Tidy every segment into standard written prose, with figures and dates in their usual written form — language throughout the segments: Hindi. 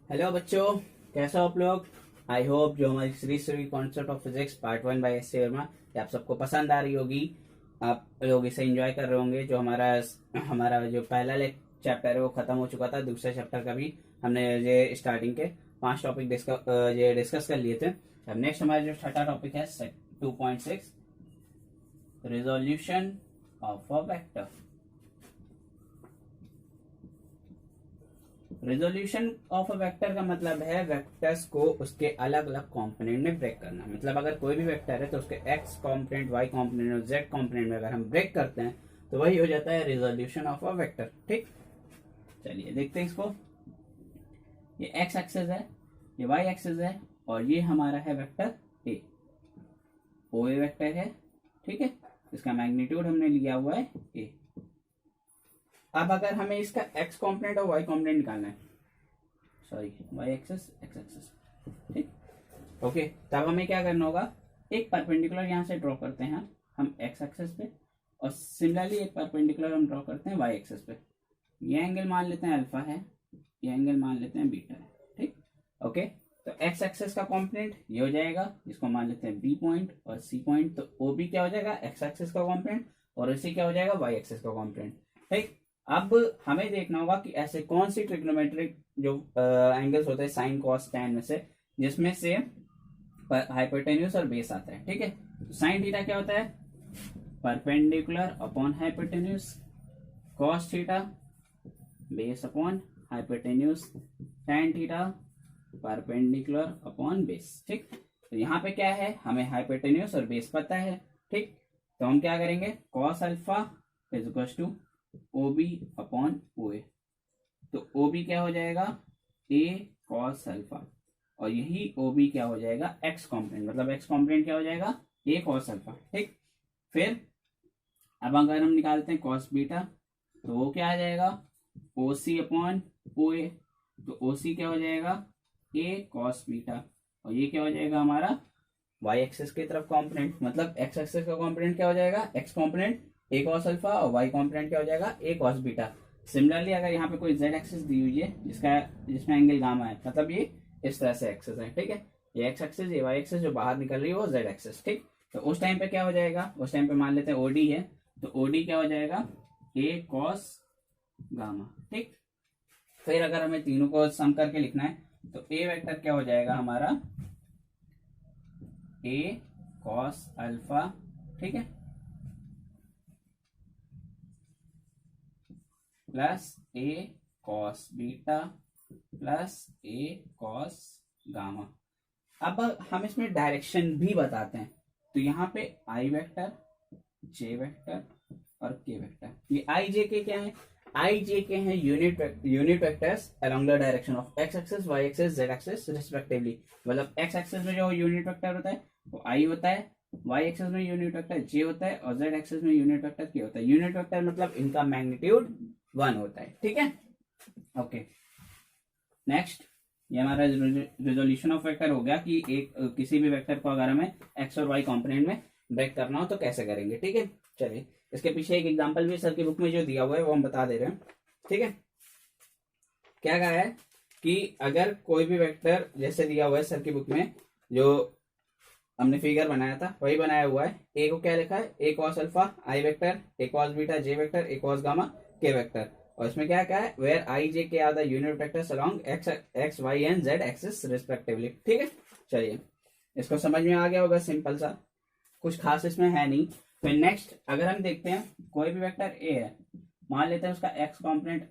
हेलो बच्चों, कैसे हो आप लोग। आई होप जो हमारी Shri Shri concept of physics part 1 by S C Verma ये आप सबको पसंद आ रही होगी। आप लोग इसे एंजॉय कर रहे होंगे। जो हमारा हमारा जो पहला चैप्टर है वो खत्म हो चुका था। दूसरे चैप्टर का भी हमने ये स्टार्टिंग के 5 टॉपिक डिस्कस कर लिए थे। अब नेक्स्ट हमारा जो छठा टॉपिक है 2.6 resolution of a vector. Resolution of a vector का मतलब है वेक्टर्स को उसके अलग अलग कंपोनेंट में ब्रेक करना। मतलब अगर कोई भी वेक्टर है तो उसके एक्स कंपोनेंट, वाई कंपोनेंट और जेड कंपोनेंट में अगर हम ब्रेक करते हैं तो वही हो जाता है रेजोल्यूशन ऑफ अ वेक्टर। ठीक, चलिए देखते हैं इसको। ये एक्स एक्सिस है, ये वाई एक्सिस है और ये हमारा है vector A. O A vector है, ठीक है। इसका मैग्नीट्यूड हमने लिया हुआ है ए। अब अगर हमें इसका एक्स कॉम्पोनेंट और वाई कॉम्पोनेंट निकालना है, sorry y axis x axis, ठीक, ओके, तब हमें क्या करना होगा, एक परपेंडिकुलर यहां से ड्रॉ करते हैं हम एक्स एक्सेस पे और सिमिलरली एक परपेंडिकुलर हम ड्रॉ करते हैं वाई एक्सेस पे। ये एंगल मान लेते हैं अल्फा है, ये एंगल मान लेते हैं बीटा है, ठीक, ओके। तो एक्स एक्सेस का कॉम्पोनेंट ये हो जाएगा, इसको मान लेते हैं बी पॉइंट और सी पॉइंट। तो ओ बी क्या हो जाएगा, एक्स एक्सेस का कॉम्पोनेंट, और इसी क्या हो जाएगा, वाई एक्सेस का कॉम्पोनेंट, ठीक। अब हमें देखना होगा कि ऐसे कौन सी ट्रिग्नोमेट्रिक जो एंगल्स होते हैं साइन कॉस टैन में से, जिसमें से हाइपोटेन्यूज और बेस आता है, ठीक है। तो साइन थीटा क्या होता है, perpendicular upon hypotenuse, cos theta base upon hypotenuse, tan theta perpendicular upon base, ठीक। तो यहाँ पे क्या है, हमें हाइपोटेन्यूज और बेस पता है, ठीक। तो हम क्या करेंगे, cos alpha is equal to O B upon O A. तो ओ बी क्या हो जाएगा, ए कॉस अल्फा, और यही ओ बी क्या हो जाएगा, एक्स कॉम्पोनेंट, मतलब एक्स कॉम्पोनेंट क्या हो जाएगा, ए कॉस अल्फा, ठीक। फिर अब अगर हम निकालते हैं कॉस बीटा तो वो क्या आ जाएगा, ओ सी अपॉन ओ ए। तो ओ सी क्या हो जाएगा, ए कॉस बीटा, और ये क्या हो जाएगा हमारा वाई एक्सेस की तरफ कंपोनेंट, मतलब एक्स एक्सेस का कंपोनेंट क्या हो जाएगा, एक्स कंपोनेंट ए कॉस अल्फा, और वाई कंपोनेंट क्या हो जाएगा, ए कॉस बीटा। सिमिलरली अगर यहाँ पे कोई जेड एक्सेस दी हुई है जिसमें एंगल गामा है, मतलब ये इस तरह से एक्सेस है, ठीक है। ये एक्स एक्सेस, ये वाई एक्सेस जो बाहर निकल रही है वो जेड एक्सेस, ठीक। तो उस टाइम पे क्या हो जाएगा, उस टाइम पे मान लेते हैं ओडी है, तो ओडी क्या हो जाएगा, ए कॉस गामा, ठीक। फिर अगर हमें तीनों को सम करके लिखना है तो ए वेक्टर क्या हो जाएगा हमारा, ए कॉस अल्फा, ठीक है, प्लस ए कॉस बीटा प्लस ए कॉस गामा। अब हम इसमें डायरेक्शन भी बताते हैं। तो यहाँ पे आई वेक्टर, जे वेक्टर और के वेक्टर, ये आई जे के क्या है, आई जे के हैं unit vectors along the direction of x axis, y axis, z axis respectively. मतलब एक्स एक्सिस में जो यूनिट वेक्टर होता है वो आई होता है, वाई एक्सिस में यूनिट वेक्टर जे होता है, और जेड एक्सिस में यूनिट वेक्टर के होता है। यूनिट वेक्टर मतलब इनका मैग्नीट्यूड 1 होता है, ठीक है, ओके। नेक्स्ट, ये हमारा रिजोल्यूशन ऑफ वेक्टर हो गया कि एक किसी भी वेक्टर को अगर हमें एक्स और वाई कंपोनेंट में ब्रेक करना हो तो कैसे करेंगे, ठीक है। चलिए इसके पीछे एक एग्जांपल भी सर की बुक में जो दिया हुआ है वो हम बता दे रहे हैं, ठीक है। क्या कहा है कि अगर कोई भी वेक्टर जैसे दिया हुआ है सर की बुक में, जो हमने फिगर बनाया था वही बनाया हुआ है। ए को क्या लिखा है, a cos alpha i vector, a cos beta j vector, a cos gamma k vector. और इसमें क्या क्या है, where i j k are the unit vectors along x y and z axis respectively, ठीक है। चलिए इसको समझ में आ गया होगा, सिंपल सा, कुछ खास इसमें है नहीं। फिर नेक्स्ट अगर हम देखते हैं कोई भी वेक्टर ए है, मान लेते हैं उसका एक्स कॉम्पोनेंट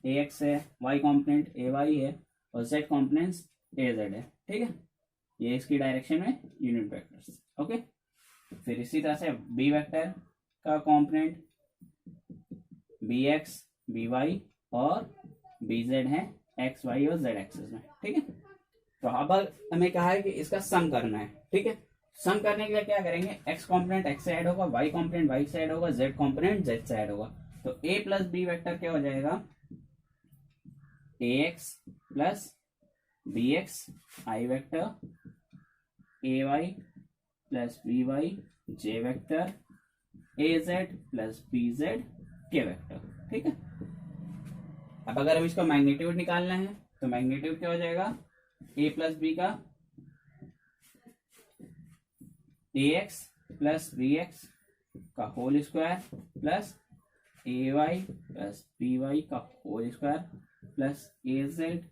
ए एक्स है, वाई कॉम्पोनेंट ए वाई है, और जेड कॉम्पोनेंट ए जेड है, ठीक है। ये इसकी डायरेक्शन में यूनिट वेक्टर्स, ओके। फिर इसी तरह से बी वेक्टर का component b x b y और बी जेड है एक्स वाई और जेड एक्सिस में, ठीक है। तो अब हमें कहा है कि इसका सम करना है, ठीक है। सम करने के लिए क्या करेंगे, एक्स कॉम्पोनेंट एक्स से ऐड होगा, वाई कॉम्पोनेंट वाई से ऐड होगा, जेड कॉम्पोनेंट जेड से ऐड होगा। तो ए प्लस बी वेक्टर क्या हो जाएगा, ए एक्स प्लस बी एक्स आई वेक्टर, ए वाई प्लस बी वाई जे वेक्टर, ए जेड प्लस बी जेड के वेक्टर, ठीक है। अब अगर हम इसका मैग्नीट्यूड निकालना है तो मैग्नीट्यूड क्या हो जाएगा, ए प्लस बी का ए एक्स प्लस बी एक्स का होल स्क्वायर प्लस ए वाई प्लस बी वाई का होल स्क्वायर प्लस ए जेड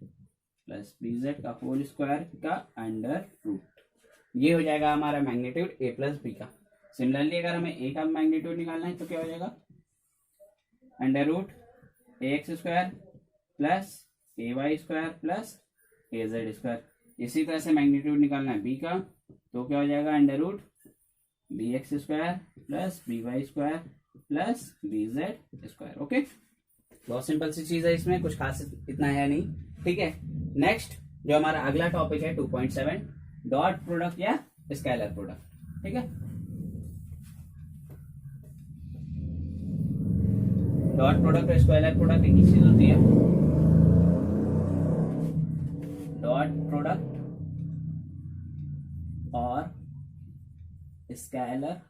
प्लस बी जेड का होल स्क्वायर का अंडर रूट। ये हो जाएगा हमारा मैग्नीट्यूड ए प्लस बी का। सिमिलरली अगर हमें ए का मैग्नीट्यूड निकालना है तो क्या हो जाएगा, अंडर रूट ए एक्स स्क्वायर प्लस ए वाई स्क्वायर प्लस ए जेड स्क्वायर। इसी तरह से मैग्नीट्यूड निकालना है बी का, तो क्या हो जाएगा, under root b x square plus b y square plus b z square. Okay, बहुत सिंपल सी चीज है, इसमें कुछ खास इतना है नहीं। ठीक है, नेक्स्ट जो हमारा अगला टॉपिक है 2.7 डॉट प्रोडक्ट या स्केलर प्रोडक्ट। ठीक है, डॉट प्रोडक्ट और स्केलर प्रोडक्ट एक ही चीज होती है। डॉट प्रोडक्ट और scalar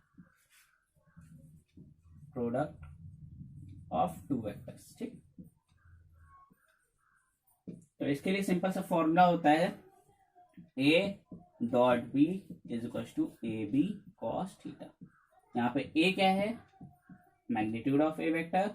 product of two vectors. ठीक, तो इसके लिए सिंपल सा फॉर्मूला होता है a dot b is equal to a B cos theta. यहाँ पे ए क्या है, मैग्नीट्यूड ऑफ ए वेक्टर,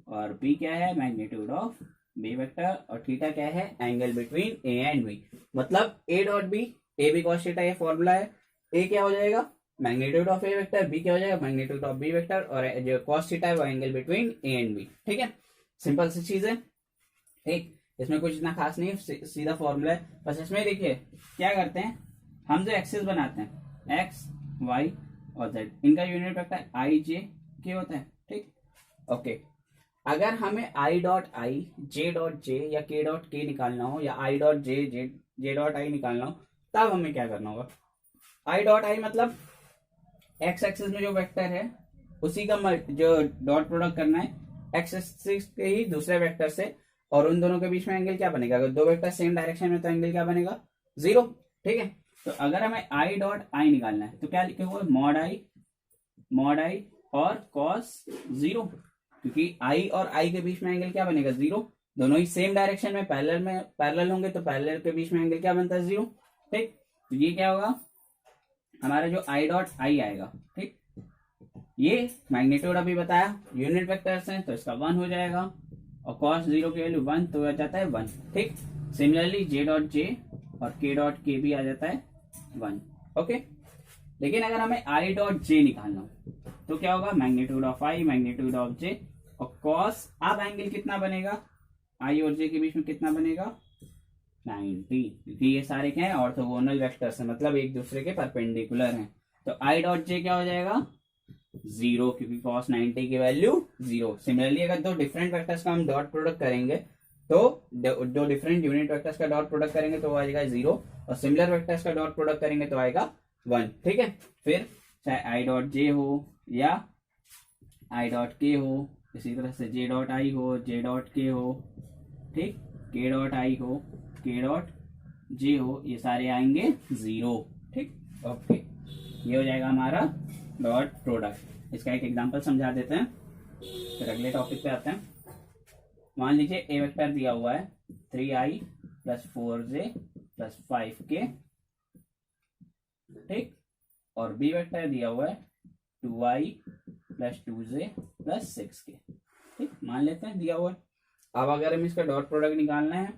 और बी क्या है, मैग्नीट्यूड ऑफ बी वेक्टर, और थीटा क्या है, angle between A and B. मतलब A dot B A B cos theta, ये फॉर्मूला है। ए क्या हो जाएगा, magnitude of A vector, B क्या हो जाएगा, मैग्नीट्यूड ऑफ बी वेक्टर, और जो कॉस थीटा है वो angle between A and b. ठीक है, सिंपल सी चीज है। ठीक, इसमें कुछ इतना खास नहीं है, सीधा फॉर्मूला है। बस इसमें देखिए क्या करते हैं, हम जो एक्सिस बनाते हैं एक्स वाई और जेड, इनका यूनिट वेक्टर आई जे के होता है। ठीक, ओके, अगर हमें I dot I, J dot J या के डॉट के निकालना हो, या I dot J J dot I निकालना हो, तब हमें क्या करना होगा, आई डॉट आई मतलब एक्स एक्सिस में जो वेक्टर है उसी का जो डॉट प्रोडक्ट करना है एक्स एक्सिस के ही दूसरे वेक्टर से, और उन दोनों के बीच में एंगल क्या बनेगा, अगर दो वेक्टर सेम डायरेक्शन में तो एंगल क्या बनेगा, 0। ठीक है, तो अगर हमें आई डॉट आई निकालना है तो क्या लिखेंगे, मॉड आई और कॉस 0, क्योंकि आई और आई के बीच में एंगल क्या बनेगा, 0। दोनों ही सेम डायरेक्शन में पैरेलल होंगे तो पैरेलल के बीच में एंगल क्या बनता है, 0। ठीक, तो ये क्या होगा, हमारा जो आई डॉट आई आएगा। ठीक, ये मैग्नीट्यूड अभी बताया, यूनिट वेक्टर्स हैं तो इसका 1 हो जाएगा, और cos 0 की वैल्यू 1 तो आ जाता है 1। ठीक, सिमिलरली जे डॉट जे और के डॉट के भी आ जाता है 1। ओके, लेकिन अगर हमें आई डॉट जे निकालना हो तो क्या होगा, magnitude of I magnitude of J और cos, अब एंगल कितना बनेगा, आई और जे के बीच में कितना बनेगा, 90, क्योंकि ये सारे क्या है, ऑर्थोगोनल वेक्टर्स हैं, मतलब एक दूसरे के परपेंडिकुलर हैं। तो आई डॉट जे क्या हो जाएगा, 0, क्योंकि cos 90 की वैल्यू 0। सिमिलरली अगर दो डिफरेंट वेक्टर्स का हम डॉट प्रोडक्ट करेंगे तो दो डिफरेंट यूनिट वेक्टर्स का डॉट प्रोडक्ट करेंगे तो आएगा 0, और सिमिलर वेक्टर्स का डॉट प्रोडक्ट करेंगे तो आएगा 1। ठीक है, फिर चाहे आई डॉट जे हो या आई डॉट के हो, इसी तरह से जे डॉट आई हो, जे डॉट के हो, ठीक, के डॉट आई हो, के डॉट जे हो, ये सारे आएंगे 0। ठीक, ओके, ये हो जाएगा हमारा डॉट प्रोडक्ट। इसका एक एग्जांपल समझा देते हैं, फिर अगले टॉपिक पे आते हैं। मान लीजिए ए वेक्टर दिया हुआ है 3i plus 4j plus 5k, ठीक, और बी वेक्टर दिया हुआ है 2i plus 2j plus 6k। ठीक, मान लेते हैं दिया हुआ है। अब अगर हम इसका डॉट प्रोडक्ट निकालना है,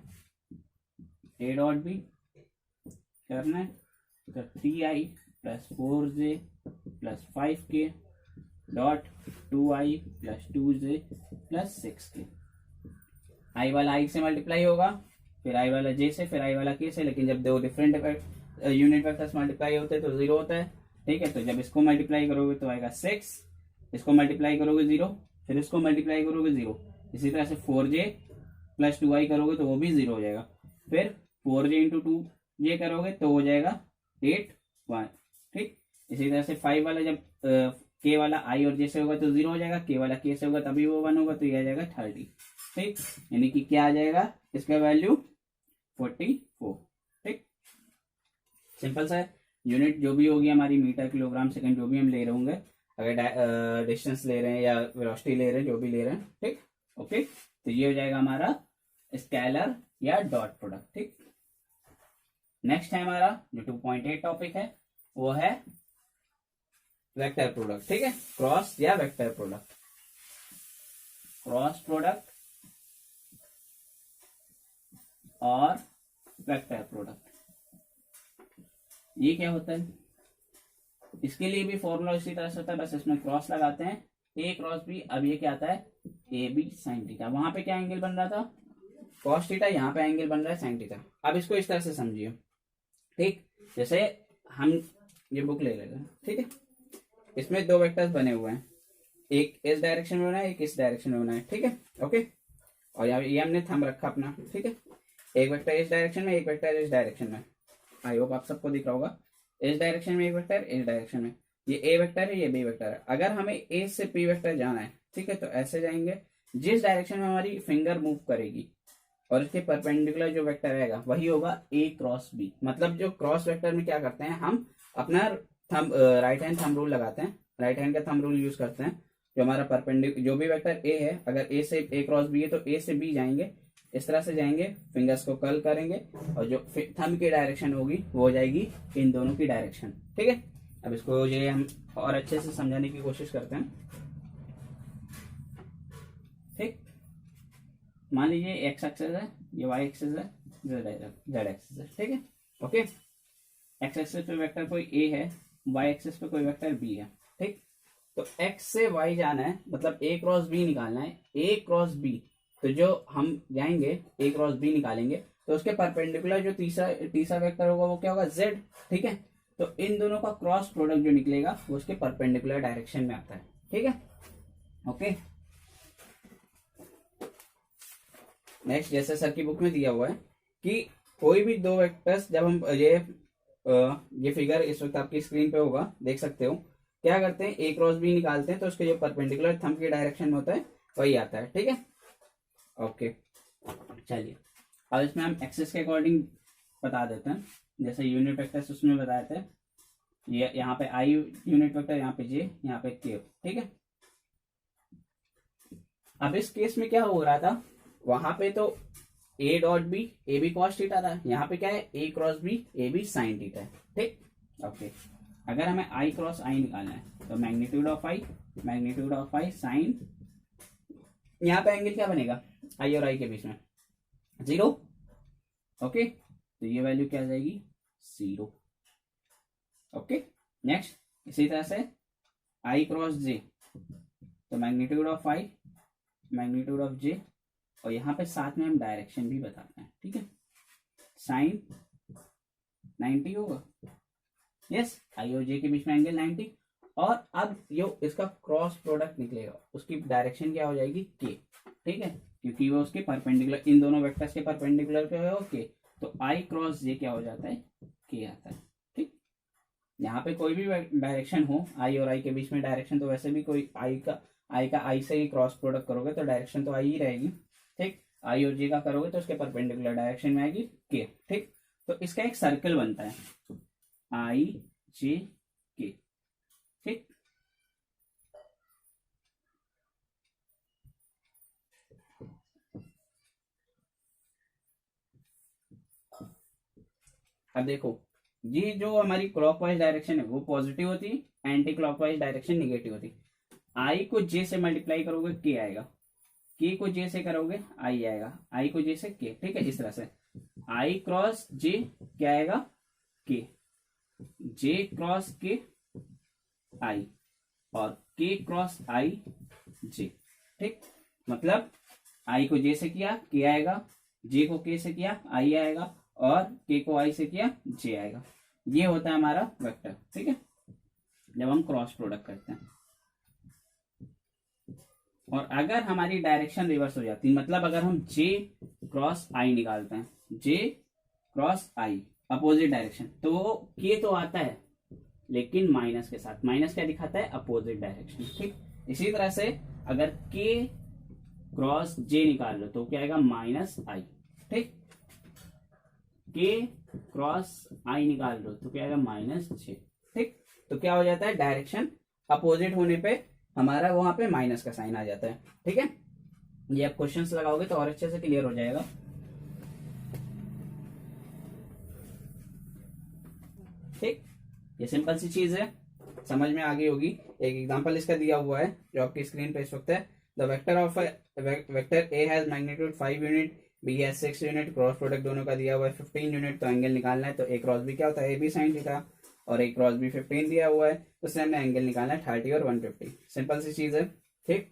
ए डॉट बी करना है तो 3i plus 4j plus 5k dot 2i plus 2j plus 6k। आई वाला आई से मल्टीप्लाई होगा, फिर आई वाला जे से, फिर आई वाला के से, लेकिन जब दो डिफरेंट यूनिट वेक्टर्स मल्टीप्लाई होते हैं तो 0 होता है। ठीक है, तो जब इसको मल्टीप्लाई करोगे तो आएगा 6, इसको मल्टीप्लाई करोगे 0, फिर इसको मल्टीप्लाई करोगे 0, इसी तरह से 4j प्लस 2i करोगे तो वो भी 0 हो जाएगा, फिर 4j इंटू 2j करोगे तो हो जाएगा 8 1। ठीक, इसी तरह से 5 वाला जब के वाला आई और जे से होगा तो 0 हो जाएगा, के वाला के से होगा तभी वो 1 होगा, तो ये आ जाएगा 30। ठीक, यानी कि क्या आ जाएगा, इसका वैल्यू 44। ठीक, सिंपल सा है। यूनिट जो भी होगी हमारी मीटर किलोग्राम सेकंड जो भी हम ले रहे होंगे, अगर डिस्टेंस ले रहे हैं या वेलोसिटी ले रहे हैं, जो भी ले रहे हैं। ठीक, ओके, तो ये हो जाएगा हमारा स्केलर या डॉट प्रोडक्ट। ठीक, नेक्स्ट है हमारा जो 2.8 टॉपिक है वो है वेक्टर प्रोडक्ट। ठीक है, क्रॉस या वेक्टर प्रोडक्ट, क्रॉस प्रोडक्ट और वेक्टर प्रोडक्ट, ये क्या होता है? इसके लिए भी फॉर्मूला इसी तरह से होता है, बस इसमें क्रॉस लगाते हैं, ए क्रॉस बी। अब ये क्या आता है? A B sine theta. वहां पे क्या एंगल बन रहा था? Cos theta. यहाँ पे एंगल बन रहा है साइन थीटा। अब इसको इस तरह से समझिए। ठीक, जैसे हम ये बुक ले लेते हैं। ठीक है, इसमें दो वेक्टर्स बने हुए हैं, एक इस डायरेक्शन में बना है, एक इस डायरेक्शन में बना है। ठीक है, ओके, और ये हमने थंब रखा अपना। ठीक है, एक वेक्टर इस डायरेक्शन में, एक वेक्टर इस डायरेक्शन में। आई होप आप सबको दिख रहा होगा, इस डायरेक्शन में एक वेक्टर, इस डायरेक्शन में। ये ए वेक्टर है, ये बी वेक्टर है। अगर हमें ए से पी वेक्टर जाना है, ठीक है, तो ऐसे जाएंगे। जिस डायरेक्शन में हमारी फिंगर मूव करेगी और इसके परपेंडिकुलर जो वेक्टर रहेगा वही होगा ए क्रॉस बी। मतलब जो क्रॉस वेक्टर में क्या करते हैं, हम अपना thumb right hand thumb rule लगाते हैं, राइट हैंड का थंब रूल यूज करते हैं। जो हमारा परपेंडिकुलर जो भी वेक्टर ए है, अगर ए से ए क्रॉस बी है तो ए से बी जाएंगे, इस तरह से जाएंगे, फिंगर्स को कर्ल करेंगे और जो थंब की डायरेक्शन होगी वो हो जाएगी इन दोनों की डायरेक्शन। ठीक है, अब इसको ये हम और अच्छे से समझाने की कोशिश करते हैं। ठीक, मान लीजिए एक्स एक्सिस है, ये वाई एक्सिस है, जेड एक्सिस है। ठीक है, ओके, एक्स एक्सिस पे वेक्टर कोई ए है, वाई एक्सिस पे कोई वेक्टर बी है। ठीक, तो एक्स से वाई जाना है, मतलब ए क्रॉस बी निकालना है, ए क्रॉस बी। तो जो हम जाएंगे ए क्रॉस बी निकालेंगे तो उसके परपेंडिकुलर जो तीसरा वेक्टर होगा वो क्या होगा? जेड। ठीक है, तो इन दोनों का क्रॉस प्रोडक्ट जो निकलेगा वो उसके परपेंडिकुलर डायरेक्शन में आता है। ठीक है, ओके, नेक्स्ट, जैसे सर की बुक में दिया हुआ है कि कोई भी दो वेक्टर्स, जब हम ये फिगर इस वक्त आपकी स्क्रीन पे होगा, देख सकते हो, क्या करते हैं? ए क्रॉस बी निकालते हैं तो उसके जो परपेंडिकुलर थंब के डायरेक्शन में होता है वही आता है। ठीक है, ओके, चलिए अब इसमें हम एक्सिस के अकॉर्डिंग बता देते हैं। जैसे यूनिट वेक्टर्स उसमें बताए थे, ये यहाँ पे आई यूनिट वेक्टर, यहाँ पे जे, यहाँ पे के। ठीक है, अब इस केस में क्या हो रहा था? वहां पे तो ए dot B, A B cos theta था। यहाँ पे क्या है? A cross B, A B sine theta है। ठीक, ओके, अगर हमें आई क्रॉस आई निकालना है तो मैग्नीट्यूड ऑफ आई साइन, यहाँ पे एंगल क्या बनेगा? आई और आई के बीच में 0। ओके, तो ये वैल्यू क्या आ जाएगी? 0। ओके, नेक्स्ट, इसी तरह से आई क्रॉस जे, तो magnitude of I, magnitude of J, और यहाँ पे साथ में हम डायरेक्शन भी बताते हैं। ठीक है, साइन 90 होगा, यस, आई और जे के बीच में एंगल 90। और अब जो इसका क्रॉस प्रोडक्ट निकलेगा उसकी डायरेक्शन क्या हो जाएगी? के। ठीक है, क्योंकि वो उसके परपेंडिकुलर, इन दोनों वेक्टर्स के परपेंडिकुलर पे हो के, तो आई क्रॉस जे क्या हो जाता है? के आता है। ठीक, यहाँ पे कोई भी डायरेक्शन हो, आई और आई के बीच में डायरेक्शन, तो वैसे भी कोई आई का आई से ही क्रॉस प्रोडक्ट करोगे तो डायरेक्शन तो आई ही रहेगी। ठीक, आई और जे का करोगे तो उसके परपेंडिकुलर डायरेक्शन में आएगी के। ठीक, तो इसका एक सर्कल बनता है आई जे के। ठीक, अब देखो, ये जो हमारी क्लॉकवाइज डायरेक्शन है वो पॉजिटिव होती है, एंटी क्लॉकवाइज डायरेक्शन निगेटिव होती है। आई को जे से मल्टीप्लाई करोगे के आएगा, के को जे से करोगे आई आएगा, आई को जे से के। ठीक है, इस तरह से आई क्रॉस जे क्या आएगा? के, जे क्रॉस के आई, और के क्रॉस आई जे। ठीक, मतलब आई को जे से किया के आएगा, जे को के से किया आई आएगा, और के को आई से किया जे आएगा। ये होता है हमारा वेक्टर। ठीक है, जब हम क्रॉस प्रोडक्ट करते हैं। और अगर हमारी डायरेक्शन रिवर्स हो जाती है, मतलब अगर हम जे क्रॉस आई निकालते हैं, जे क्रॉस आई अपोजिट डायरेक्शन, तो के तो आता है लेकिन माइनस के साथ। माइनस क्या दिखाता है? Opposite direction. ठीक, इसी तरह से अगर के क्रॉस जे निकाल लो तो क्या आएगा? माइनस आई। ठीक, के क्रॉस आई निकाल लो तो क्या आएगा? माइनस जे। ठीक, तो क्या हो जाता है? डायरेक्शन अपोजिट होने पे हमारा वहां पे माइनस का साइन आ जाता है। ठीक है, ये आप क्वेश्चंस लगाओगे तो और अच्छे से क्लियर हो जाएगा। ठीक, ये सिंपल सी चीज है, समझ में आ गई होगी। एक एग्जांपल इसका दिया हुआ है जो आपकी स्क्रीन पे इस वक्त है। The vector of vector a has magnitude 5 unit, b has 6 unit, cross product दोनों का दिया हुआ है 15 यूनिट। तो एंगल निकालना है, तो ए क्रॉस बी क्या होता है, ए बी साइन थीटा, और ए क्रॉस बी 15 दिया हुआ है, तो उससे हमने एंगल निकालना है 30 और 150। सिंपल सी चीज है, ठीक।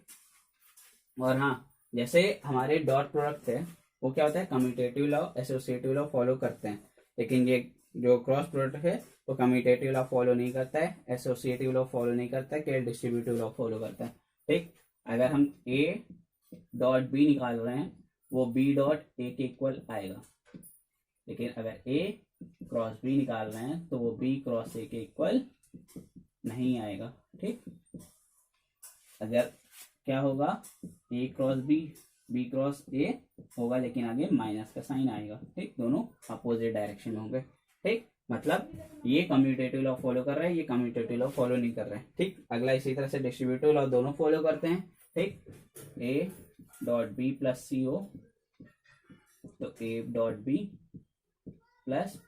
और हाँ, जैसे हमारे डॉट प्रोडक्ट है वो क्या होता है, commutative law associative law follow करते हैं, लेकिन ये जो क्रॉस प्रोडक्ट है वो कम्यूटेटिव लॉ फॉलो नहीं करता है, एसोसिएटिव लॉ फॉलो नहीं करता है, केवल डिस्ट्रीब्यूटिव लॉ फॉलो करता है, ठीक। अगर हम ए डॉट बी निकाल रहे हैं वो बी डॉट ए के इक्वल आएगा, लेकिन अगर ए क्रॉस बी निकाल रहे हैं तो वो बी क्रॉस ए के इक्वल नहीं आएगा, ठीक। अगर क्या होगा, A cross B, B cross A होगा, लेकिन आगे माइनस का साइन आएगा, ठीक, दोनों अपोजिट डायरेक्शन में होंगे, ठीक। मतलब ये कम्यूटेटिव लॉ फॉलो कर रहा है, ये कम्यूटेटिव लॉ फॉलो नहीं कर रहा है, ठीक। अगला इसी तरह से डिस्ट्रीब्यूटिव लॉ दोनों फॉलो करते हैं, ठीक। A dot b plus c हो तो ए dot b plus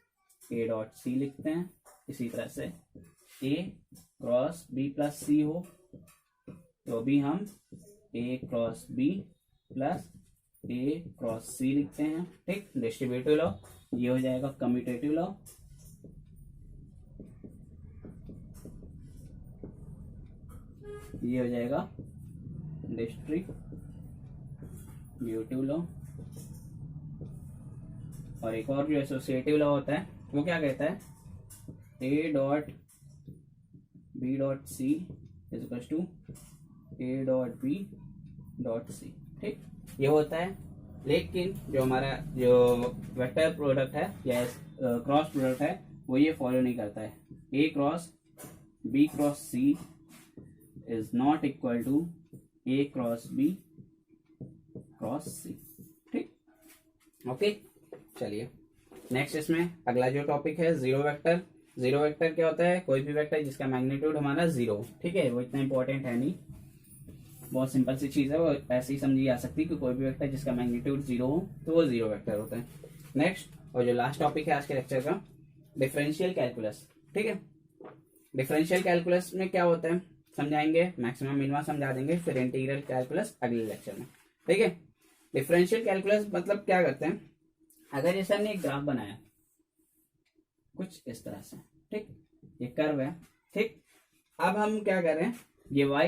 a dot c लिखते हैं। इसी तरह से a cross b plus c हो तो भी हम a cross b plus a cross c लिखते हैं, ठीक। डिस्ट्रीब्यूटिव लॉ ये हो जाएगा कम्यूटेटिव लॉ, ये हो जाएगा डिस्ट्रीब्यूटिव लॉ। और एक और जो एसोसिएटिव लॉ होता है वो क्या कहता है, a dot b dot c is equal to a dot b dot c, ठीक, ये होता है। लेकिन जो हमारा जो वेक्टर प्रोडक्ट है या क्रॉस प्रोडक्ट है वो ये फॉलो नहीं करता है, A cross B cross C is not equal to A cross B cross C, ठीक, ओके। चलिए नेक्स्ट इसमें अगला जो टॉपिक है जीरो वेक्टर। जीरो वेक्टर क्या होता है, कोई भी वेक्टर जिसका मैग्नीट्यूड हमारा जीरो, ठीक है, वो इतना इंपॉर्टेंट है नहीं, बहुत सिंपल सी चीज है, वो ऐसे ही समझी जा सकती है कि कोई भी वेक्टर जिसका मैग्नीट्यूड जीरो हो तो वो जीरो वेक्टर होता है। नेक्स्ट और जो लास्ट टॉपिक है आज के लेक्चर का, डिफरेंशियल कैलकुलस, ठीक है। डिफरेंशियल कैलकुलस में क्या होता है समझाएंगे, मैक्सिमम मिनिमम समझा देंगे, फिर इंटीग्रल कैलकुलस अगले लेक्चर में, ठीक है। डिफरेंशियल कैलकुलस मतलब क्या करते हैं, अगर जैसे हमने एक ग्राफ बनाया कुछ इस तरह से, ठीक, ये कर्व है, ठीक। अब हम क्या कर रहे हैं, ये y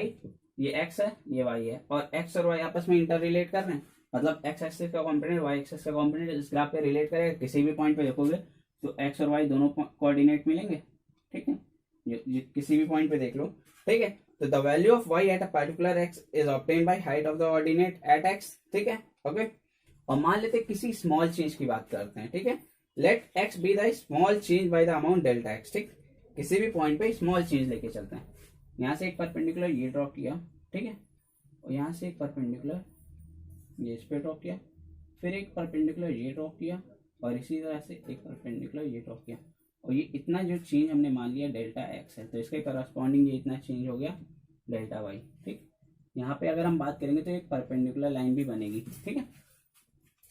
ये x है, ये y है, और x और y आपस में इंटर रिलेट कर रहे हैं, मतलब x एक्सिस का कॉम्पोनेंट y एक्सिस का कॉम्पोनेंट इस ग्राफ पे रिलेट करेगा, किसी भी पॉइंट पे देखोगे तो x और y दोनों कोऑर्डिनेट मिलेंगे, ठीक है, किसी भी पॉइंट पे देख लो, ठीक है। तो the value of y at a particular x is obtained by height of the ordinate at x, ठीक है, ओके। और मान लेते किसी स्मॉल चेंज की बात करते हैं, ठीक है, let x be the small change by the amount delta x, ठीक, किसी भी पॉइंट पे स्मॉल चेंज लेके चलते हैं। यहाँ से एक परपेंडिकुलर ये ड्रॉ किया, ठीक है, और यहाँ से एक परपेंडिकुलर ये इस पे ड्रॉ किया, फिर एक परपेंडिकुलर ये ड्रॉ किया, और इसी तरह से एक परपेंडिकुलर ये ड्रॉ किया, और ये इतना जो चेंज हमने मान लिया डेल्टा एक्स है, तो इसके करस्पॉन्डिंग ये इतना चेंज हो गया डेल्टा वाई, ठीक। यहाँ पे अगर हम बात करेंगे तो एक परपेंडिकुलर लाइन भी बनेगी, ठीक है।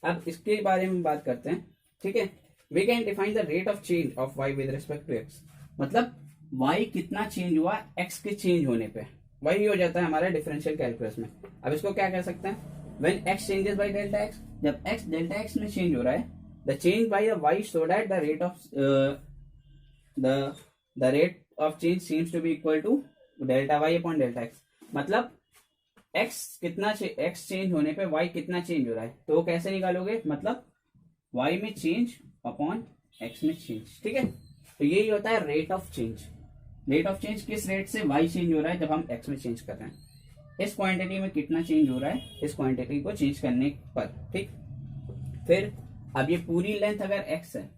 अब इसके बारे में बात करते हैं, ठीक है। We can define the rate of change of y with respect to x, मतलब वाई कितना चेंज हुआ एक्स के चेंज होने पे, वही हो जाता है हमारा डिफरेंशियल कैलकुलस में। अब इसको क्या कह सकते हैं, when x changes by delta x, जब एक्स डेल्टा एक्स में चेंज हो रहा है, the change by y so that the rate of the rate of change seems to be equal to delta y upon delta x, मतलब एक्स कितना एक्स चेंज होने पे वाई कितना चेंज हो रहा है, तो वो कैसे निकालोगे, मतलब वाई में चेंज अपॉन एक्स में चेंज, ठीक है। तो यही होता है rate of change. Rate of change किस रेट से वाई चेंज हो रहा है जब हम एक्स में चेंज कर रहे हैं, इस क्वांटिटी में कितना चेंज हो रहा है इस क्वांटिटी को चेंज करने पर, ठीक। फिर अब ये पूरी लेंथ अगर एक्स है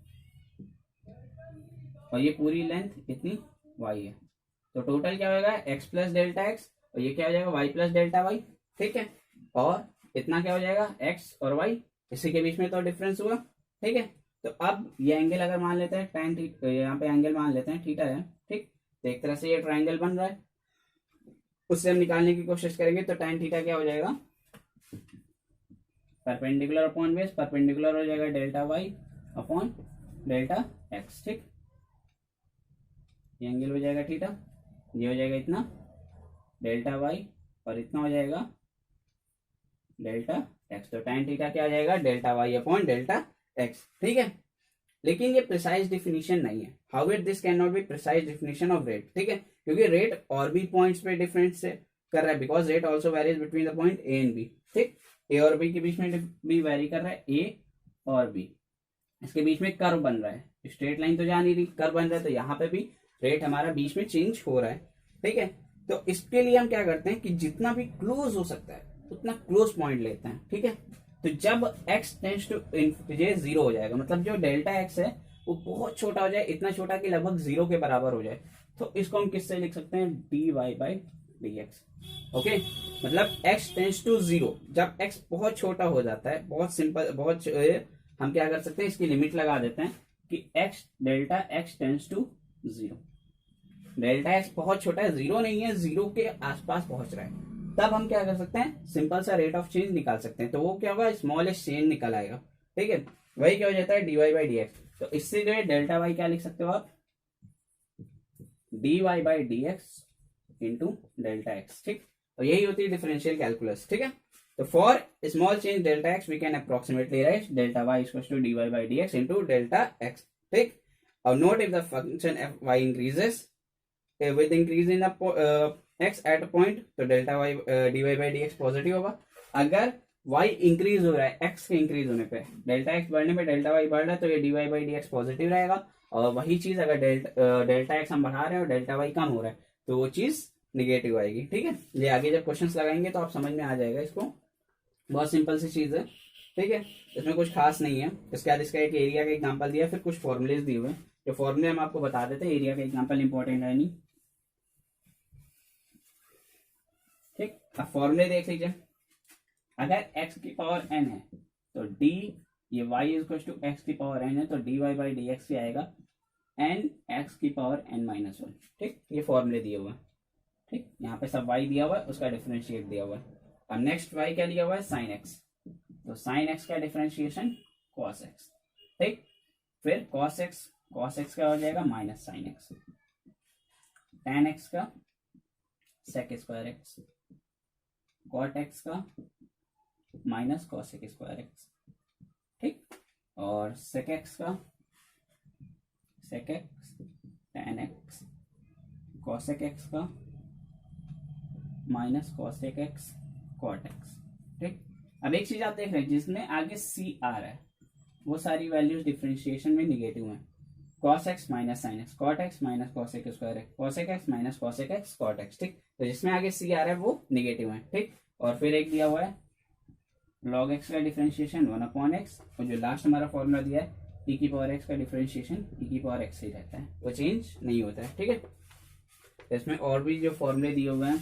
और ये पूरी लेंथ इतनी वाई है, तो टोटल क्या होगा एक्स प्लस डेल्टा एक्स, और ये क्या हो जाएगा वाई प्लस डेल्टा वाई, ठीक है। और इतना क्या हो जाएगा एक्स और वाई, इसी के बीच में तो डिफरेंस हुआ, ठीक है। तो अब ये एंगल अगर मान लेते हैं tan थीटा, यहाँ पे एंगल मान लेते हैं थीटा है, ठीक। तो एक तरह से ये ट्राइंगल बन रहा है, उससे हम निकालने की कोशिश करेंगे, तो tan थीटा क्या हो जाएगा, परपेंडिकुलर अपॉन बेस, परपेंडिकुलर हो जाएगा delta y upon delta x, ठीक। ये एंगल हो जाएगा थीटा, ये हो जाएगा इतना डेल्टा वाई, और इतना हो जाएगा डेल्टा एक्स। तो tan थीटा क्या आ जाएगा, delta y upon delta x. ठीक है, लेकिन ये प्रिसाइज डिफिनीशन नहीं है। However this can not be precise definition of rate. ठीक है, क्योंकि रेट और भी पॉइंट्स पे डिफरेंस से कर रहा है, because rate also varies between the point a and b. ठीक, ए और बी के बीच में भी वेरी कर रहा है, ए और बी, इसके बीच में कर्व बन रहा है, स्ट्रेट लाइन तो जा नहीं रही, कर्व बन रहा है, तो यहाँ पे भी रेट हमारा बीच में चेंज हो रहा है। ठीक है, तो इसके लिए हम क्या करते हैं कि जितना भी क्लोज हो सकता है उतना क्लोज पॉइंट लेते हैं। ठीक है, तो जब x टेंस टू जीरो हो जाएगा, मतलब जो डेल्टा x है वो बहुत छोटा हो जाए, इतना छोटा कि लगभग जीरो के बराबर हो जाए, तो इसको हम किससे लिख सकते हैं, dy by d x. Okay, मतलब x टेंस टू जीरो, जब x बहुत छोटा हो जाता है, बहुत सिंपल, बहुत हम क्या कर सकते हैं, इसकी लिमिट लगा देते हैं कि x delta x tends to zero, delta x बहुत छोटा है, जीरो नहीं है, जीरो के आसपास पहुंच रहा है, तब हम क्या कर सकते हैं, सिंपल सा रेट ऑफ चेंज निकाल सकते हैं। तो वो क्या होगा, स्मॉलेस्ट चेंज निकल आएगा। ठीक है, वही क्या हो जाता है, dy बाई डी एक्स। तो इससे जो है डेल्टा वाई क्या लिख सकते हो आप, dy by d x into delta x. ठीक, और यही होती है डिफरेंशियल कैलकुलस। ठीक है, तो for small change delta x we can approximately write delta y equal to dy by d x into delta x. ठीक, और note if the function f y increases with increase in x at point, तो delta y d y by d x positive होगा। अगर y इंक्रीज हो रहा है, x के इंक्रीज होने पे, डेल्टा x बढ़ने पे डेल्टा y बढ़ रहा है, तो ये d y by d x positive रहेगा। और वही चीज अगर डेल्टा x हम बढ़ा रहे हैं और डेल्टा y कम हो रहा है, तो वो चीज निगेटिव आएगी। ठीक है, ये आगे जब क्वेश्चंस लगाएंगे तो आप समझ में आ जाएगा इसको, बहुत सिंपल सी चीज है। ठीक है, इसमें कुछ खास नहीं है। इसके बाद इसका एक एरिया का एग्जाम्पल दिया, फिर कुछ फॉर्मुलेज दिए हुए, जो फॉर्मुले हम आपको बता देते हैं, एरिया का एग्जाम्पल इंपॉर्टेंट है नहीं। ठीक, अब फॉर्मूले देख लीजिए, अगर x की पावर n है तो d, ये y इक्वल टू x की पावर n है, तो dy बाई डी एक्स आएगा n x की पावर n माइनस वन। ठीक, ये फॉर्मूले दिए हुए हैं। ठीक, यहाँ पे सब y दिया हुआ है, उसका डिफरेंशिएट दिया हुआ है। और नेक्स्ट y क्या दिया हुआ है, साइन x, तो साइन x का डिफरेंशिएशन cos x। ठीक, फिर cos x का हो जाएगा minus sine x, tan x का sec square x, cot x का माइनस cosec स्क्वायर x। ठीक, और sec x का sec x, tan x, cosec x का minus cosec x, cot x। ठीक, अब एक चीज आप देख रहे हैं, जिसमें आगे c आ रहा है वो सारी वैल्यूज डिफरेंशिएशन में निगेटिव हैं। cos x minus sine x, cot x minus cosec square x, cosec x minus cosec x, cot x। ठीक, तो जिसमें आगे c आ रहा है वो निगेटिव है। ठीक, और फिर एक दिया हुआ है log x का डिफरेंशिएशन 1/x, और जो लास्ट हमारा फॉर्मूला दिया है e की पावर x का डिफरेंशिएशन e की पावर x ही रहता है, वो चेंज नहीं होता है। ठीक है, तो इसमें और भी जो फॉर्मूले दिए हुए हैं,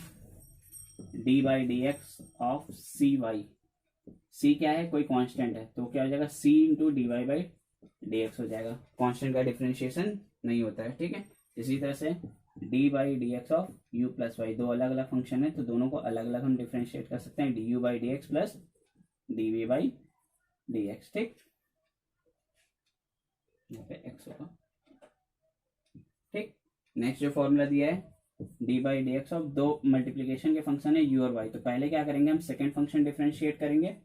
d by d x of c y, c क्या है, कोई कांस्टेंट है, तो क्या हो जाएगा, c into d y by d x हो जाएगा। कांस्टेंट का डिफरेंशिएशन नहीं होता है। ठीक है, इसी तरह से d by d x of u plus y, दो अलग अलग फंक्शन है, तो दोनों को अलग अलग हम डिफरेंशिएट कर सकते हैं, d u by d x plus d v by d x. ठीक, यहाँ पे x होगा। ठीक, नेक्स्ट जो फॉर्मूला दिया है d by d x of, दो मल्टीप्लीकेशन के फंक्शन है u और y, तो पहले क्या करेंगे, हम सेकेंड फंक्शन डिफरेंशिएट करेंगे,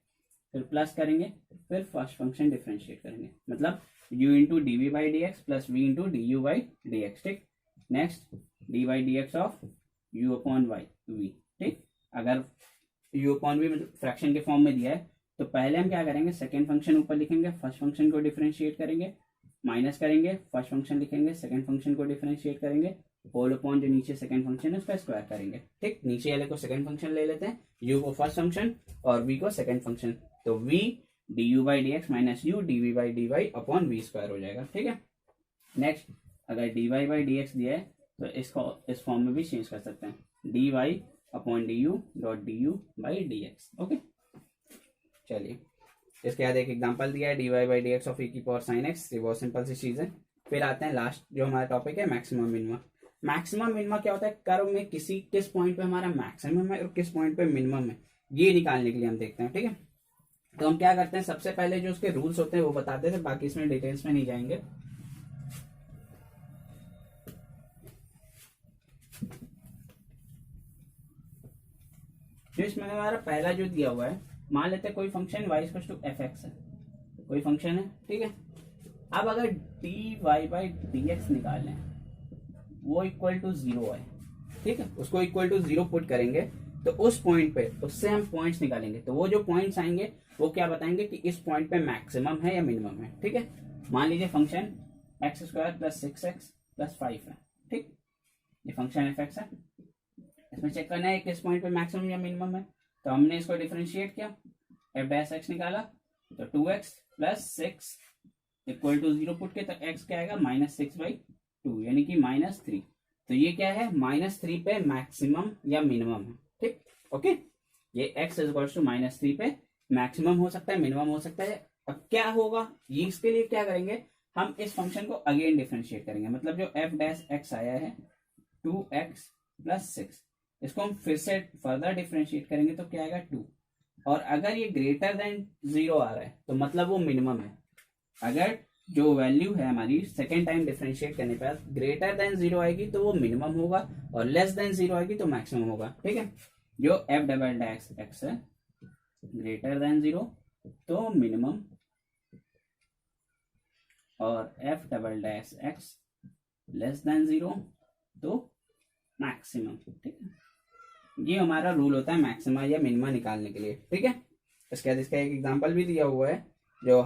फिर प्लस करेंगे, फिर फर्स्ट फंक्शन डिफरेंशिएट करेंगे, मतलब u into d v by d x plus v into d u by d x. ठीक, next d by d x of u upon y v। ठीक, अगर u अपॉन v मतलब फ्रैक्शन के फॉर्म में दिया है, तो पहले हम क्या करेंगे, सेकेंड फंक्शन ऊपर लिखेंगे, फर्स्ट फंक्शन को डिफरेंशिएट करेंगे, माइनस करेंगे, फर्स्ट फंक्शन लिखेंगे, सेकेंड फंक्शन को डिफरेंशिएट करेंगे, होल अपॉन जो नीचे सेकेंड फंक्शन है उसका स्क्वायर करेंगे। ठीक, नीचे वाले को सेकेंड फंक्शन ले लेते हैं, u को फर्स्ट फंक्शन और v को सेकेंड फंक्शन, तो v d u by d x minus u d v by d y upon v square हो जाएगा। ठीक है, नेक्स्ट अगर d y by d x दिया है तो इसको इस फॉर्म में भी चेंज कर सकते हैं, d y upon d u dot d u by d x. Okay, चलिए इसके बाद एक एग्जांपल दिया है, d y by d x of e की पावर साइन एक्स, ये बहुत सिंपल सी चीज है। फिर आते हैं लास्ट जो हमारा टॉपिक है, मैक्सिमम मिनिमम। मैक्सिमम मिनिमम क्या होता है, कर्व में किस पॉइंट पे हमारा मैक्सिमम है और किस पॉइंट पे मिनिमम है, ये निकालने के लिए हम देखते हैं। ठीक है, तो हम क्या करते हैं, सबसे पहले जो उसके रूल्स होते हैं वो बताते थे, बाकी इसमें डिटेल्स में नहीं जाएंगे। जो इसमें हमारा पहला जो दिया हुआ है, मान लेते हैं कोई function y equal to f x है, कोई फंक्शन है, ठीक है। अब अगर d y by d x निकालें, वो इक्वल टू 0 है, ठीक है, उसको इक्वल टू 0 पुट करेंगे तो उस पॉइंट पे उससे हम पॉइंट्स निकालेंगे, तो वो जो पॉइंट्स आएंगे वो क्या बताएंगे कि इस पॉइंट पे मैक्सिमम है या मिनिमम है, ठीक है। मान लीजिए function x square plus 6x plus 5 है, ठीक, ये फंक्शन एफ एक्स है। इसमें चेक करना है किस पॉइंट पे मैक्सिमम या मिनिमम है, तो हमने इसको डिफरेंशिएट किया, एफ डैश एक्स निकाला, तो 2x plus 6 equal to 0 put के, तो x क्या आएगा -6/2 यानी कि -3। तो ये क्या है, -3 पे मैक्सिमम या मिनिमम है, ठीक, ओके। ये x इक्वल टू -3 पे मैक्सिमम हो सकता है, मिनिमम हो सकता है। अब क्या होगा, ये इसके लिए क्या करेंगे, हम इस फंक्शन को अगेन डिफरेंशिएट करेंगे, मतलब जो एफ डैश एक्स आया है 2x प्लस 6, इसको हम फिर से फर्दर डिफरेंशिएट करेंगे तो क्या आएगा 2, और अगर ये ग्रेटर देन 0 आ रहा है तो मतलब वो मिनिमम है। अगर जो वैल्यू है हमारी सेकेंड टाइम डिफरेंशिएट करने पर ग्रेटर देन 0 आएगी तो वो मिनिमम होगा, और लेस देन 0 आएगी तो मैक्सिमम होगा, ठीक है। जो एफ डबल डैश एक्स है ग्रेटर देन 0 तो मिनिमम, और F double dash x less than 0 तो मैक्सिमम, ठीक है। ये हमारा रूल होता है मैक्सिमा या मिनिमा निकालने के लिए, ठीक है। इसके बाद इसका एक एग्जांपल भी दिया हुआ है, जो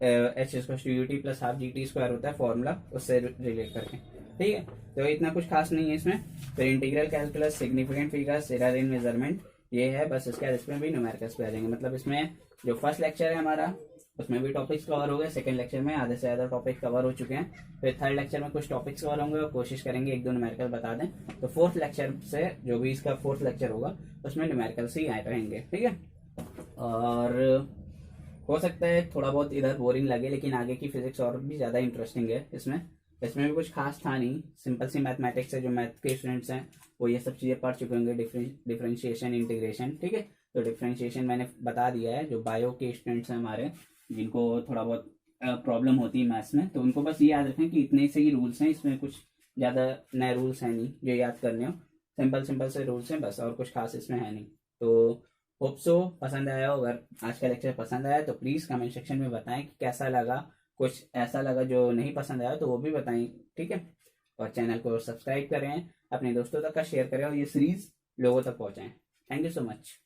h equal to u t plus half g t square होता है फॉर्मूला, उससे रिलेट करके, ठीक है। तो इतना कुछ खास नहीं है इसमें। फिर integral calculus, significant figures, error in measurement, ये है बस। इसके बाद इसमें भी न्यूमेरिकल्स पे आ जाएंगे, मतलब इसमें जो फर्स्ट लेक्चर है हमारा उसमें भी टॉपिक्स कवर हो गए, सेकंड लेक्चर में आधे से ज्यादा टॉपिक कवर हो चुके हैं, फिर थर्ड लेक्चर में कुछ टॉपिक्स कवर होंगे और कोशिश करेंगे एक दो न्यूमेरिकल बता दें। तो फोर्थ लेक्चर से जो भी इसका फोर्थ लेक्चर होगा उसमें न्यूमेरिकल्स ही आए रहेंगे, ठीक है। और हो सकता है थोड़ा बहुत इधर बोरिंग लगे, लेकिन आगे की फिजिक्स और भी ज्यादा इंटरेस्टिंग है। इसमें भी कुछ खास था नहीं, सिंपल सी मैथमेटिक्स है, जो मैथ के स्टूडेंट्स हैं वो ये सब चीजें पढ़ चुके होंगे, डिफरेंशिएशन, इंटीग्रेशन, ठीक है। तो डिफरेंशिएशन मैंने बता दिया है, जो बायो के स्टूडेंट्स हैं हमारे, जिनको थोड़ा बहुत प्रॉब्लम होती है मैथ्स में, तो उनको बस ये याद रखें कि इतने से ही रूल्स हैं, इसमें कुछ ज्यादा नए रूल्स हैं नहीं जो याद करने हो, सिंपल से रूल्स हैं बस, और कुछ खास इसमें है नहीं। तो होप सो पसंद आया हो। अगर आज का लेक्चर पसंद आया तो प्लीज कमेंट सेक्शन में बताएं कि कैसा लगा, कुछ ऐसा लगा जो नहीं पसंद आया तो वो भी बताएं, ठीक है। और चैनल को सब्सक्राइब करें, अपने दोस्तों तक का शेयर करें, और ये सीरीज लोगों तक पहुंचाएं। Thank you so much.